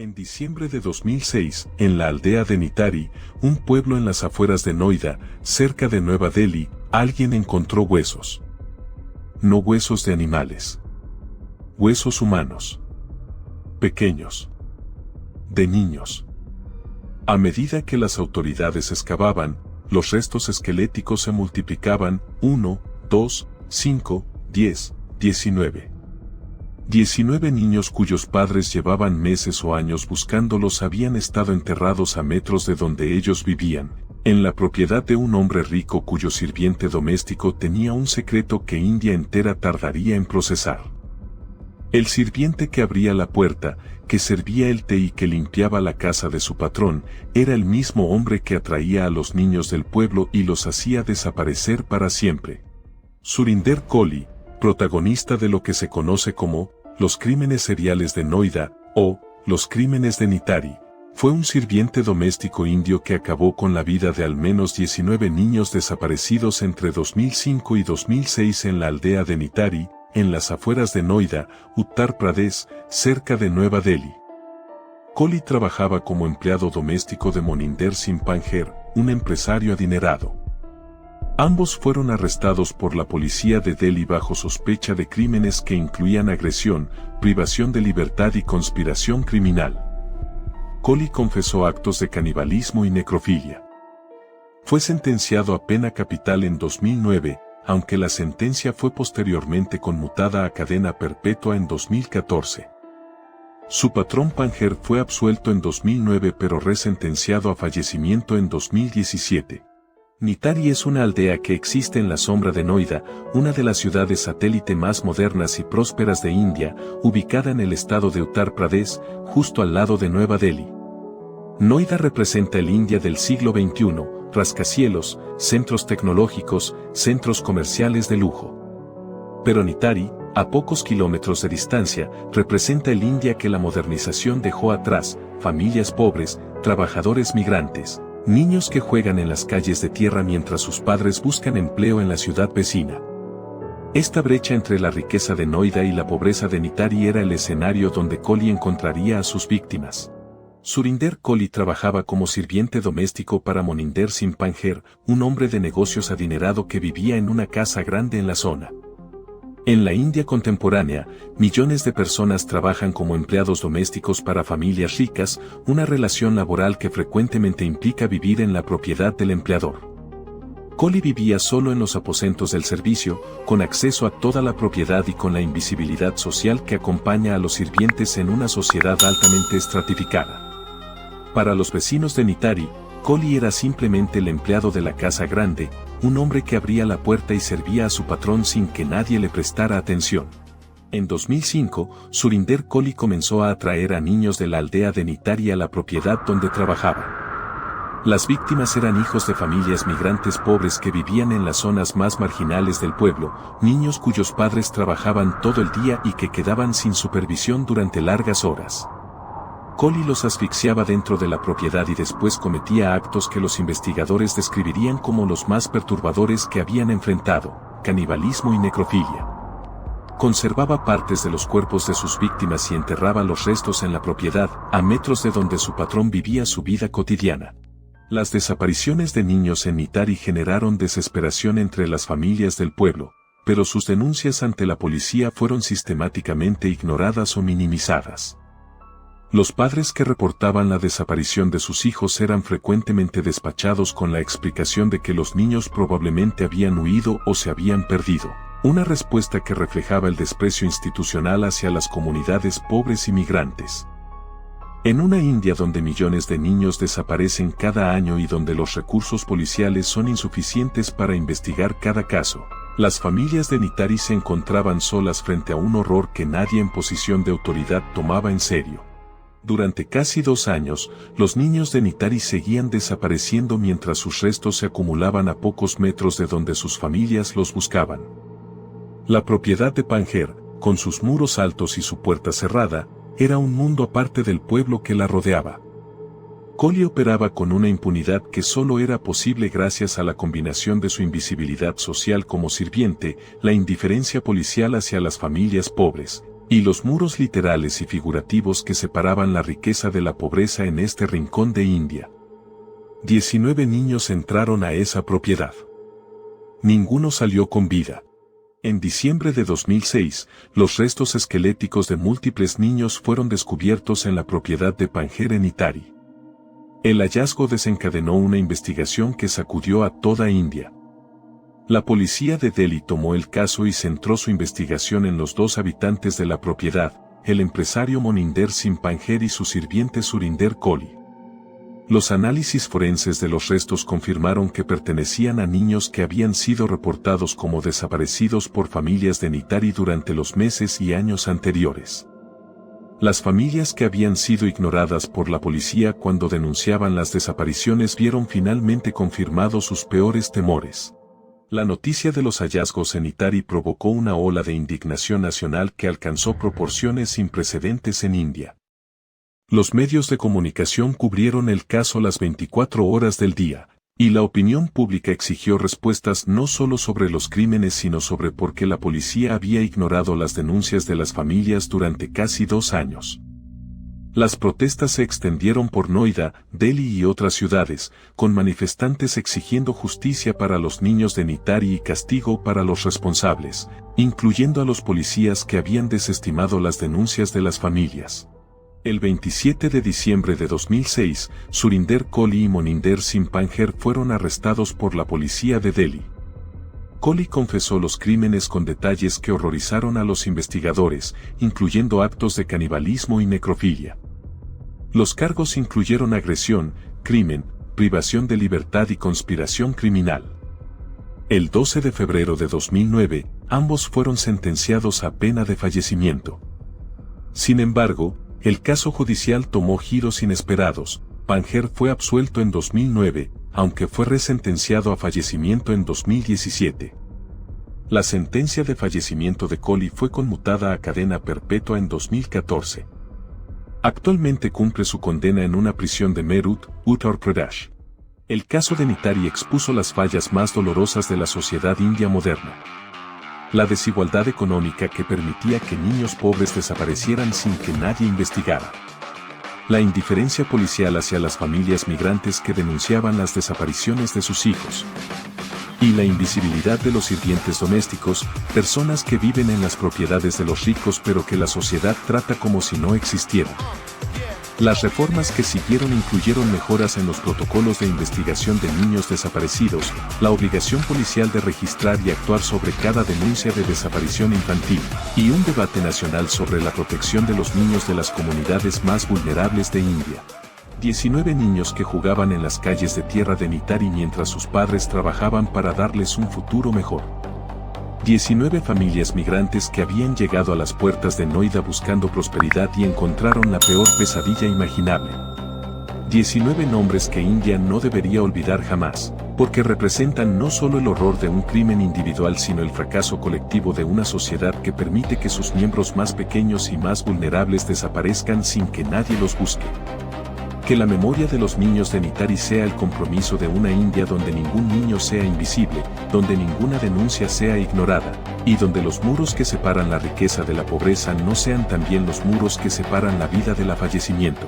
En diciembre de 2006, en la aldea de Nitari, un pueblo en las afueras de Noida, cerca de Nueva Delhi, alguien encontró huesos. No huesos de animales. Huesos humanos. Pequeños. De niños. A medida que las autoridades excavaban, los restos esqueléticos se multiplicaban: 1, 2, 5, 10, 19. 19 niños cuyos padres llevaban meses o años buscándolos habían estado enterrados a metros de donde ellos vivían, en la propiedad de un hombre rico cuyo sirviente doméstico tenía un secreto que India entera tardaría en procesar. El sirviente que abría la puerta, que servía el té y que limpiaba la casa de su patrón, era el mismo hombre que atraía a los niños del pueblo y los hacía desaparecer para siempre. Surinder Kohli, protagonista de lo que se conoce como los crímenes seriales de Noida o los crímenes de Nitari, fue un sirviente doméstico indio que acabó con la vida de al menos 19 niños desaparecidos entre 2005 y 2006 en la aldea de Nitari, en las afueras de Noida, Uttar Pradesh, cerca de Nueva Delhi. Kohli trabajaba como empleado doméstico de Moninder Singh Panjer, un empresario adinerado. Ambos fueron arrestados por la policía de Delhi bajo sospecha de crímenes que incluían agresión, privación de libertad y conspiración criminal. Kohli confesó actos de canibalismo y necrofilia. Fue sentenciado a pena capital en 2009, aunque la sentencia fue posteriormente conmutada a cadena perpetua en 2014. Su patrón Panjer fue absuelto en 2009 pero resentenciado a fallecimiento en 2017. Nitari es una aldea que existe en la sombra de Noida, una de las ciudades satélite más modernas y prósperas de India, ubicada en el estado de Uttar Pradesh, justo al lado de Nueva Delhi. Noida representa el India del siglo XXI, rascacielos, centros tecnológicos, centros comerciales de lujo. Pero Nitari, a pocos kilómetros de distancia, representa el India que la modernización dejó atrás: familias pobres, trabajadores migrantes, niños que juegan en las calles de tierra mientras sus padres buscan empleo en la ciudad vecina. Esta brecha entre la riqueza de Noida y la pobreza de Nitari era el escenario donde Kohli encontraría a sus víctimas. Surinder Kohli trabajaba como sirviente doméstico para Moninder Singh Panjer, un hombre de negocios adinerado que vivía en una casa grande en la zona. En la India contemporánea, millones de personas trabajan como empleados domésticos para familias ricas, una relación laboral que frecuentemente implica vivir en la propiedad del empleador. Kohli vivía solo en los aposentos del servicio, con acceso a toda la propiedad y con la invisibilidad social que acompaña a los sirvientes en una sociedad altamente estratificada. Para los vecinos de Nitari, Kohli era simplemente el empleado de la casa grande, un hombre que abría la puerta y servía a su patrón sin que nadie le prestara atención. En 2005, Surinder Kohli comenzó a atraer a niños de la aldea de Nitari a la propiedad donde trabajaba. Las víctimas eran hijos de familias migrantes pobres que vivían en las zonas más marginales del pueblo, niños cuyos padres trabajaban todo el día y que quedaban sin supervisión durante largas horas. Kohli los asfixiaba dentro de la propiedad y después cometía actos que los investigadores describirían como los más perturbadores que habían enfrentado: canibalismo y necrofilia. Conservaba partes de los cuerpos de sus víctimas y enterraba los restos en la propiedad, a metros de donde su patrón vivía su vida cotidiana. Las desapariciones de niños en Nitari generaron desesperación entre las familias del pueblo, pero sus denuncias ante la policía fueron sistemáticamente ignoradas o minimizadas. Los padres que reportaban la desaparición de sus hijos eran frecuentemente despachados con la explicación de que los niños probablemente habían huido o se habían perdido, una respuesta que reflejaba el desprecio institucional hacia las comunidades pobres y migrantes. En una India donde millones de niños desaparecen cada año y donde los recursos policiales son insuficientes para investigar cada caso, las familias de Nitari se encontraban solas frente a un horror que nadie en posición de autoridad tomaba en serio. Durante casi 2 años, los niños de Nitari seguían desapareciendo mientras sus restos se acumulaban a pocos metros de donde sus familias los buscaban. La propiedad de Panjer, con sus muros altos y su puerta cerrada, era un mundo aparte del pueblo que la rodeaba. Kohli operaba con una impunidad que solo era posible gracias a la combinación de su invisibilidad social como sirviente, la indiferencia policial hacia las familias pobres, y los muros literales y figurativos que separaban la riqueza de la pobreza en este rincón de India. 19 niños entraron a esa propiedad. Ninguno salió con vida. En diciembre de 2006, los restos esqueléticos de múltiples niños fueron descubiertos en la propiedad de Panjshir en Nitari. El hallazgo desencadenó una investigación que sacudió a toda India. La policía de Delhi tomó el caso y centró su investigación en los dos habitantes de la propiedad, el empresario Moninder Singh Panjshir y su sirviente Surinder Kohli. Los análisis forenses de los restos confirmaron que pertenecían a niños que habían sido reportados como desaparecidos por familias de Nitari durante los meses y años anteriores. Las familias que habían sido ignoradas por la policía cuando denunciaban las desapariciones vieron finalmente confirmados sus peores temores. La noticia de los hallazgos en Nitari provocó una ola de indignación nacional que alcanzó proporciones sin precedentes en India. Los medios de comunicación cubrieron el caso las 24 horas del día, y la opinión pública exigió respuestas no solo sobre los crímenes sino sobre por qué la policía había ignorado las denuncias de las familias durante casi 2 años. Las protestas se extendieron por Noida, Delhi y otras ciudades, con manifestantes exigiendo justicia para los niños de Nitari y castigo para los responsables, incluyendo a los policías que habían desestimado las denuncias de las familias. El 27 de diciembre de 2006, Surinder Kohli y Moninder Singh Panjshir fueron arrestados por la policía de Delhi. Kohli confesó los crímenes con detalles que horrorizaron a los investigadores, incluyendo actos de canibalismo y necrofilia. Los cargos incluyeron agresión, crimen, privación de libertad y conspiración criminal. El 12 de febrero de 2009, ambos fueron sentenciados a pena de fallecimiento. Sin embargo, el caso judicial tomó giros inesperados. Panjshir fue absuelto en 2009, aunque fue resentenciado a fallecimiento en 2017. La sentencia de fallecimiento de Kohli fue conmutada a cadena perpetua en 2014. Actualmente cumple su condena en una prisión de Meerut, Uttar Pradesh. El caso de Nitari expuso las fallas más dolorosas de la sociedad india moderna. La desigualdad económica que permitía que niños pobres desaparecieran sin que nadie investigara. La indiferencia policial hacia las familias migrantes que denunciaban las desapariciones de sus hijos. Y la invisibilidad de los sirvientes domésticos, personas que viven en las propiedades de los ricos pero que la sociedad trata como si no existieran. Las reformas que siguieron incluyeron mejoras en los protocolos de investigación de niños desaparecidos, la obligación policial de registrar y actuar sobre cada denuncia de desaparición infantil, y un debate nacional sobre la protección de los niños de las comunidades más vulnerables de India. 19 niños que jugaban en las calles de tierra de Nitari mientras sus padres trabajaban para darles un futuro mejor. 19 familias migrantes que habían llegado a las puertas de Noida buscando prosperidad y encontraron la peor pesadilla imaginable. 19 nombres que India no debería olvidar jamás, porque representan no solo el horror de un crimen individual sino el fracaso colectivo de una sociedad que permite que sus miembros más pequeños y más vulnerables desaparezcan sin que nadie los busque. Que la memoria de los niños de Nitari sea el compromiso de una India donde ningún niño sea invisible, donde ninguna denuncia sea ignorada, y donde los muros que separan la riqueza de la pobreza no sean también los muros que separan la vida del fallecimiento.